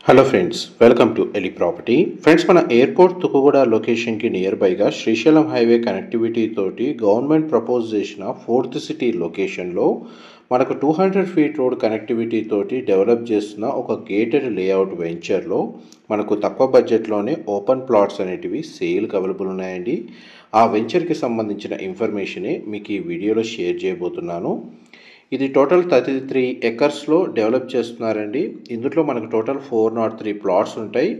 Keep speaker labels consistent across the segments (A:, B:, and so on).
A: Hello friends, welcome to Eli property. Friends, మన airport Tukkuguda లొకేషన్కి నియర్ బైగా శ్రీశైలం హైవే కనెక్టివిటీ తోటి గవర్నమెంట్ ప్రపోజ్ చేసిన ఫోర్త్ సిటీ లొకేషన్లో మనకు 200 ఫీట్ రోడ్ కనెక్టివిటీ తోటి డెవలప్ చేస్తున్న ఒక గేటెడ్ లేఅవుట్ వెంచర్లో మనకు తక్కువ బడ్జెట్లోనే ఓపెన్ ప్లాట్స్ అనేటివి సేల్కి అవైలబుల్ ఉన్నాయండి. ఆ వెంచర్కి సంబంధించిన ఇన్ఫర్మేషనే మీకు ఈ వీడియోలో షేర్ చేయబోతున్నాను. ఇది టోటల్ 33 ఎకర్స్లో డెవలప్ చేస్తున్నారండి. ఇందులో మనకు టోటల్ 403 ప్లాట్స్ ఉంటాయి.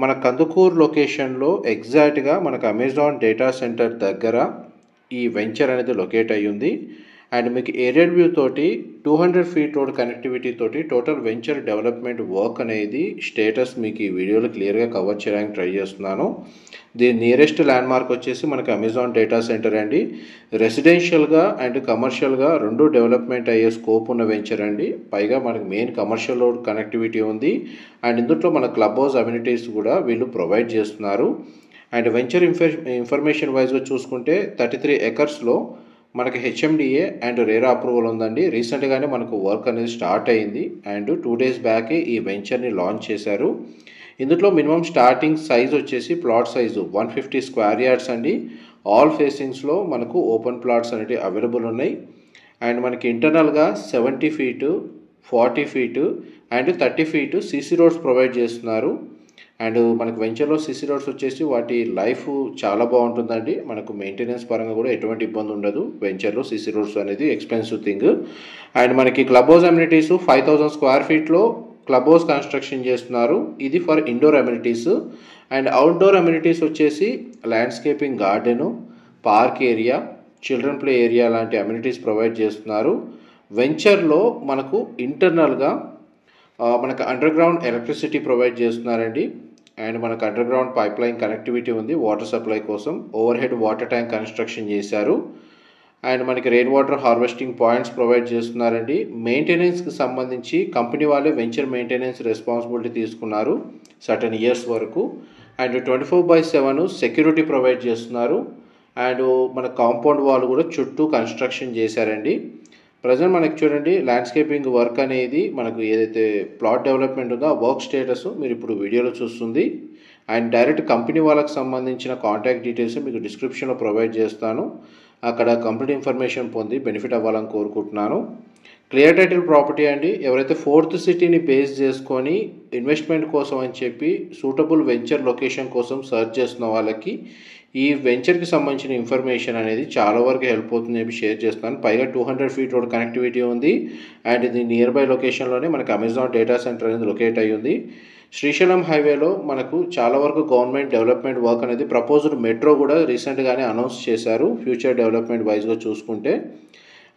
A: మన కందుకూరు లొకేషన్లో ఎగ్జాక్ట్గా మనకు అమెజాన్ డేటా సెంటర్ దగ్గర ఈ వెంచర్ అనేది లొకేట్ అయ్యింది. అండ్ మీకు ఏరియల్ వ్యూ తోటి 200 ఫీట్ రోడ్ కనెక్టివిటీ తోటి టోటల్ వెంచర్ డెవలప్మెంట్ వర్క్ అనేది స్టేటస్ మీకు ఈ వీడియోలో క్లియర్గా కవర్ చేయడానికి ట్రై చేస్తున్నాను. దీని నియరెస్ట్ ల్యాండ్ మార్క్ వచ్చేసి మనకు అమెజాన్ డేటా సెంటర్ అండి. రెసిడెన్షియల్గా అండ్ కమర్షియల్గా రెండు డెవలప్మెంట్ అయ్యే స్కోప్ ఉన్న వెంచర్ అండి. పైగా మనకు మెయిన్ కమర్షియల్ రోడ్ కనెక్టివిటీ ఉంది. అండ్ ఇందులో మన క్లబ్ హౌస్ అమ్యూనిటీస్ కూడా వీళ్ళు ప్రొవైడ్ చేస్తున్నారు. అండ్ వెంచర్ ఇన్ఫర్మేషన్ వైజ్గా చూసుకుంటే 33 ఎకర్స్లో మనకి హెచ్ఎండిఏ అండ్ రేరా అప్రూవల్ ఉందండి. రీసెంట్గానే మనకు వర్క్ అనేది స్టార్ట్ అయింది. అండ్ 2 డేస్ బ్యాకే ఈ వెంచర్ని లాంచ్ చేశారు. ఇందులో మినిమం స్టార్టింగ్ సైజ్ వచ్చేసి ప్లాట్ సైజు 150 స్క్వేర్ యార్డ్స్ అండి. ఆల్ ఫేసింగ్స్లో మనకు ఓపెన్ ప్లాట్స్ అనేవి అవైలబుల్ ఉన్నాయి. అండ్ మనకి ఇంటర్నల్గా 70 feet 40 feet and 30 feet CC roads provide చేస్తున్నారు. అండ్ మనకు వెంచర్లో సీసీ రోడ్స్ వచ్చేసి వాటి లైఫ్ చాలా బాగుంటుందండి. మనకు మెయింటెనెన్స్ పరంగా కూడా ఎటువంటి ఇబ్బంది ఉండదు. వెంచర్లో సీసీ రోడ్స్ అనేది ఎక్స్పెన్సివ్ థింగ్. అండ్ మనకి క్లబ్ హౌస్ అమ్యూనిటీస్ 5000 స్క్వేర్ ఫీట్లో క్లబ్ హౌస్ కన్స్ట్రక్షన్ చేస్తున్నారు. ఇది for indoor amenities. And outdoor amenities వచ్చేసి landscaping garden, park area, children play area లాంటి అమ్యూనిటీస్ ప్రొవైడ్ చేస్తున్నారు. వెంచర్లో మనకు ఇంటర్నల్గా మనకు అండర్ గ్రౌండ్ ఎలక్ట్రిసిటీ ప్రొవైడ్ చేస్తున్నారండి. అండ్ మనకు underground pipeline connectivity ఉంది వాటర్ సప్లై కోసం. Overhead water tank construction చేశారు. అండ్ మనకి rain water harvesting points provide చేస్తున్నారండి. మెయింటెనెన్స్కి సంబంధించి కంపెనీ వాళ్ళే వెంచర్ మెయింటెనెన్స్ రెస్పాన్సిబిలిటీ తీసుకున్నారు సర్టన్ ఇయర్స్ వరకు. అండ్ 24/7 సెక్యూరిటీ ప్రొవైడ్ చేస్తున్నారు. అండ్ మన కాంపౌండ్ వాల్ కూడా చుట్టూ కన్స్ట్రక్షన్ చేశారండి. ప్రజెంట్ మనకి చూడండి ల్యాండ్స్కేపింగ్ వర్క్ అనేది మనకు ఏదైతే ప్లాట్ డెవలప్మెంట్ ఉందో ఆ వర్క్ స్టేటస్ మీరు ఇప్పుడు వీడియోలో చూస్తుంది. అండ్ డైరెక్ట్ కంపెనీ వాళ్ళకి సంబంధించిన కాంటాక్ట్ డీటెయిల్స్ మీకు డిస్క్రిప్షన్లో ప్రొవైడ్ చేస్తాను. అక్కడ కంప్లీట్ ఇన్ఫర్మేషన్ పొంది బెనిఫిట్ అవ్వాలని కోరుకుంటున్నాను. క్లియర్ టైటిల్ ప్రాపర్టీ అండి. ఎవరైతే ఫోర్త్ సిటీని బేస్ చేసుకొని ఇన్వెస్ట్మెంట్ కోసం అని చెప్పి సూటబుల్ వెంచర్ లొకేషన్ కోసం సర్చ్ చేస్తున్న వాళ్ళకి ఈ వెంచర్కి సంబంధించిన ఇన్ఫర్మేషన్ అనేది చాలా వరకు హెల్ప్ అవుతుంది చెప్పి షేర్ చేస్తాను. పైగా 200 ఫీట్ రోడ్ కనెక్టివిటీ ఉంది. అండ్ ఇది నియర్ బై లొకేషన్లోనే మనకు అమెజాన్ డేటా సెంటర్ అనేది లొకేట్ అయ్యి ఉంది. శ్రీశైలం హైవేలో మనకు చాలా వరకు గవర్నమెంట్ డెవలప్మెంట్ వర్క్ అనేది ప్రపోజ్డ్ మెట్రో కూడా రీసెంట్గానే అనౌన్స్ చేశారు ఫ్యూచర్ డెవలప్మెంట్ వైజ్గా చూసుకుంటే.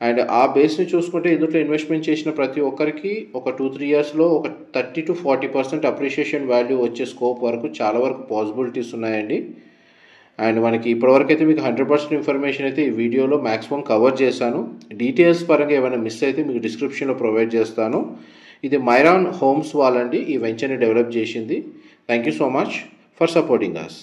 A: అండ్ ఆ బేస్ని చూసుకుంటే ఇందులో ఇన్వెస్ట్మెంట్ చేసిన ప్రతి ఒక్కరికి ఒక 2-3 ఇయర్స్లో ఒక 30 to 40% అప్రిషియేషన్ వాల్యూ వచ్చే స్కోప్ వరకు చాలా వరకు పాసిబిలిటీస్ ఉన్నాయండి. అండ్ మనకి ఇప్పటివరకు అయితే మీకు 100% ఇన్ఫర్మేషన్ అయితే ఈ వీడియోలో మ్యాక్సిమం కవర్ చేశాను. డీటెయిల్స్ పరంగా ఏమైనా మిస్ అయితే మీకు డిస్క్రిప్షన్లో ప్రొవైడ్ చేస్తాను. ఇది మైరాన్ హోమ్స్ వాళ్ళండి ఈ వెంచర్ని డెవలప్ చేసింది. Thank you so much for supporting us.